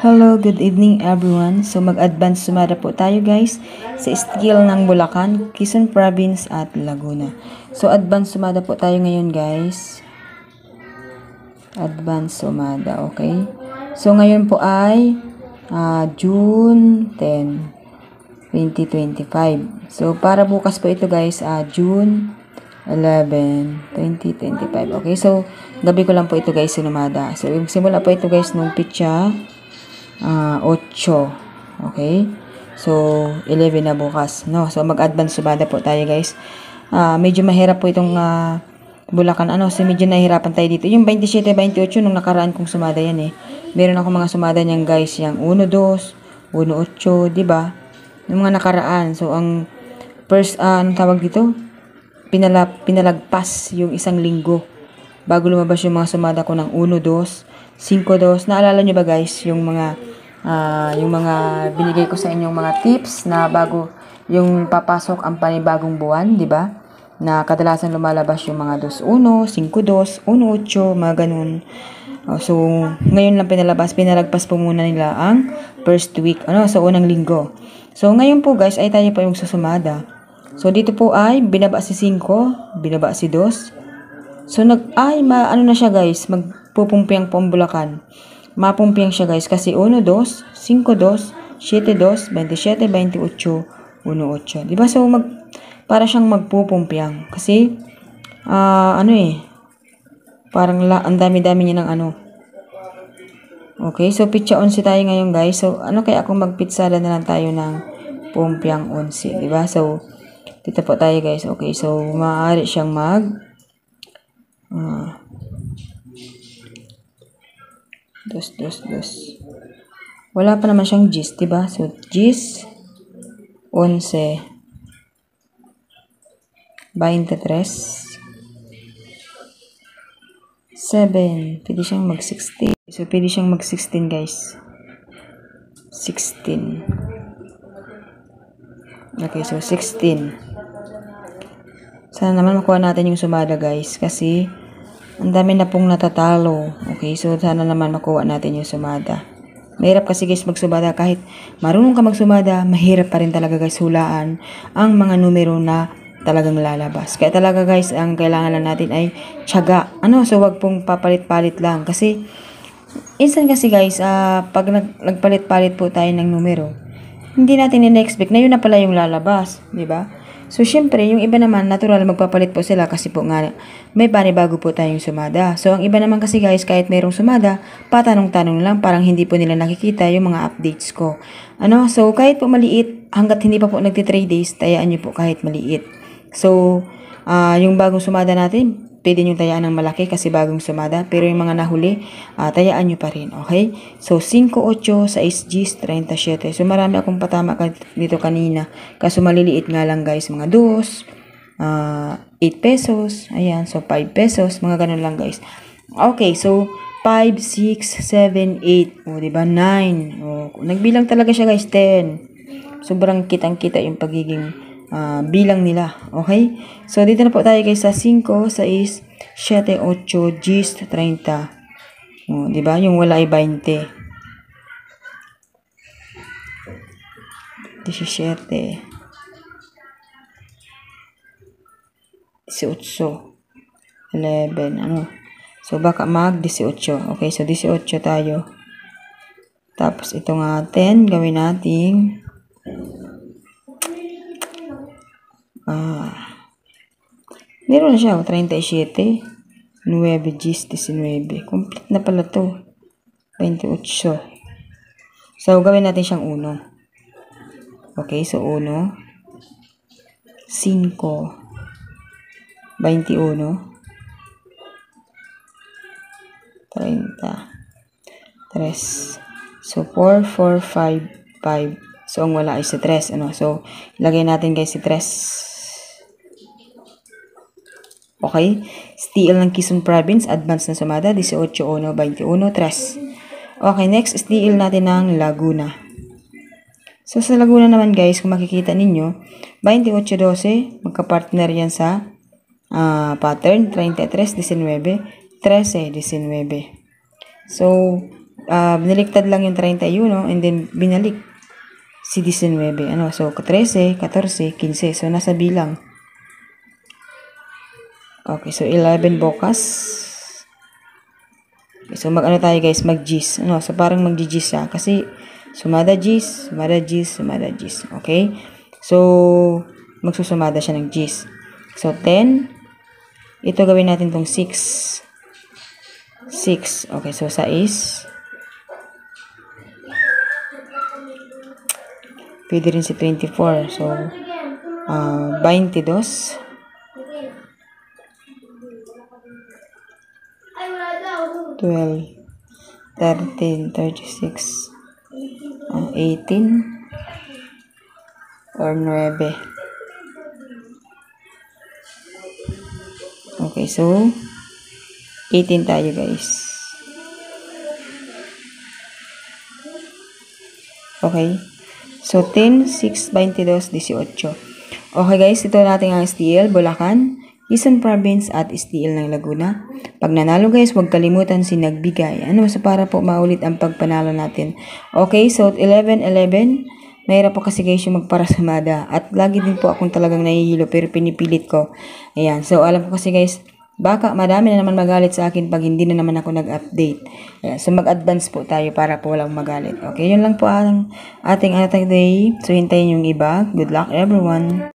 Hello, good evening everyone. So mag-advance sumada po tayo guys sa skill ng Bulacan, Quezon Province at Laguna. So advance sumada po tayo ngayon guys. Advance sumada, okay? So ngayon po ay June 10, 2025. So para bukas po ito guys, June 11, 2025. Okay, so gabi ko lang po ito guys sinumada. So simula po ito guys nung pitsa 8. Okay? So, 11 na bukas. No? So, mag-advance sumada po tayo, guys. Medyo mahirap po itong Bulacan. So, medyo nahihirapan tayo dito. Yung 27, 28, nung nakaraan kong sumada yan eh. Meron ako mga sumada niyan, guys. Yung 1, 2, 1, 8, diba? Yung mga nakaraan. So, ang first, anong tawag dito? Pinalagpas yung isang linggo. Bago lumabas yung mga sumada ko ng 1, 2, 5, 2. Naalala nyo ba, guys? Yung mga binigay ko sa inyong mga tips na bago yung papasok ang panibagong buwan, di ba? Na kadalasan lumalabas yung mga 2-1, 5-2, 1-8, mga ganun. So, ngayon lang pinalagpas po muna nila ang first week, sa unang linggo. So, ngayon po guys, ay tayo pa yung susumada. So, dito po ay binaba si 5, binaba si 2. So, ano na siya guys, magpupumpiang po ang Bulacan. Mapumpiang siya guys kasi 1, 2, 5, 2, 7, 2, 27, 28, 1, 8. Diba? So, para siyang magpupumpiang. Kasi, parang ang dami-dami niya ng Okay, so pitsa 11 tayo ngayon guys. So, kaya kung magpitsala na lang tayo ng pumpiang 11. Diba? So, dito po tayo guys. Okay, so, maaari siyang dos. Wala pa naman siyang gis, diba? So, gis, 11, 23, 7, pwede siyang mag-16. So, pwede siyang mag-16, guys. 16. Okay, so 16. Sana naman makuha natin yung sumada, guys, kasi ang dami na pong natatalo. Okay, so sana naman makuha natin yung sumada. Mahirap kasi guys magsumada. Kahit marunong ka magsumada, mahirap pa rin talaga guys hulaan ang mga numero na talagang lalabas. Kaya talaga guys, ang kailangan lang natin ay tiyaga. So wag pong papalit-palit lang. Kasi, insan kasi guys, pag nagpalit-palit po tayo ng numero, hindi natin in-expect na yun na pala yung lalabas. Diba? So, syempre, yung iba naman, natural, magpapalit po sila kasi po nga, may panibago po tayong sumada. So, ang iba naman kasi guys, kahit mayroong sumada, patanong-tanong lang, parang hindi po nila nakikita yung mga updates ko. So, kahit po maliit, hanggat hindi pa po nagti-3 days, tayaan nyo po kahit maliit. So, yung bagong sumada natin, pwede nyo tayaan ng malaki kasi bagong sumada. Pero yung mga nahuli, tayaan nyo pa rin. Okay? So, 5, 8, 6, 10, 37. So, marami akong patama dito kanina. Kaso maliliit nga lang guys. Mga 2, 8 pesos. Ayan. So, 5 pesos. Mga ganun lang guys. Okay. So, 5, 6, 7, 8. O, diba? 9. Nagbilang talaga siya guys. 10. Sobrang kitang-kita yung pagiging bilang nila. Okay? So, dito na po tayo guys sa 5, 6, 7, 8, 10, 30. Diba? Yung wala ay 20. 17. 18. 11. So, baka mag-18. Okay? So, 18 tayo. Tapos, ito nga 10. Gawin natin meron na siya, 37, 9, 10, 19. Complete na pala to. 28. So, gawin natin siyang 1. Okay, so 1, 5, 21, 30, 3. So, 4, 4, 5, 5. So, ang wala ay si 3. So, ilagay natin guys si 3. Okay? STL ng Quezon Province, advance na sumada, 18, 1, 21, 3. Okay, next, STL natin ng Laguna. So, sa Laguna naman guys, kung makikita ninyo, 28, 12, magka-partner yan sa pattern, 33, 19, 13, 19. So, Binaliktad lang yung 31 and then binalik si 19. So 13, 14, 15. So nasa bilang. Okay, so 11 bukas. Okay, so mag-ano tayo guys, mag-gis. So parang mag-gis siya kasi sumada gis, sumada gis, sumada gis. Okay? So magsusumada siya ng gis. So 10. Ito gawin natin tong 6. 6. Okay, so 6. Pwede rin si 24. So 22. 12, 13, 36, 18, or 9. Okay, so 18 tayo guys. Okay. So 10, 6, 22, 18. Okay guys, ito natin ang STL, Bulacan, Quezon Province at STL ng Laguna. Pag nanalo guys, huwag kalimutan si nagbigay. So para po maulit ang pagpanalo natin. Okay, so 11, 11. Mahirap po kasi guys yung magparasumada. At lagi din po akong talagang nahihilo pero pinipilit ko. Ayan, so alam ko kasi guys, baka madami na naman magalit sa akin pag hindi na naman ako nag-update. So mag-advance po tayo para po walang magalit. Okay, yun lang po ang ating day. So hintayin yung iba. Good luck everyone.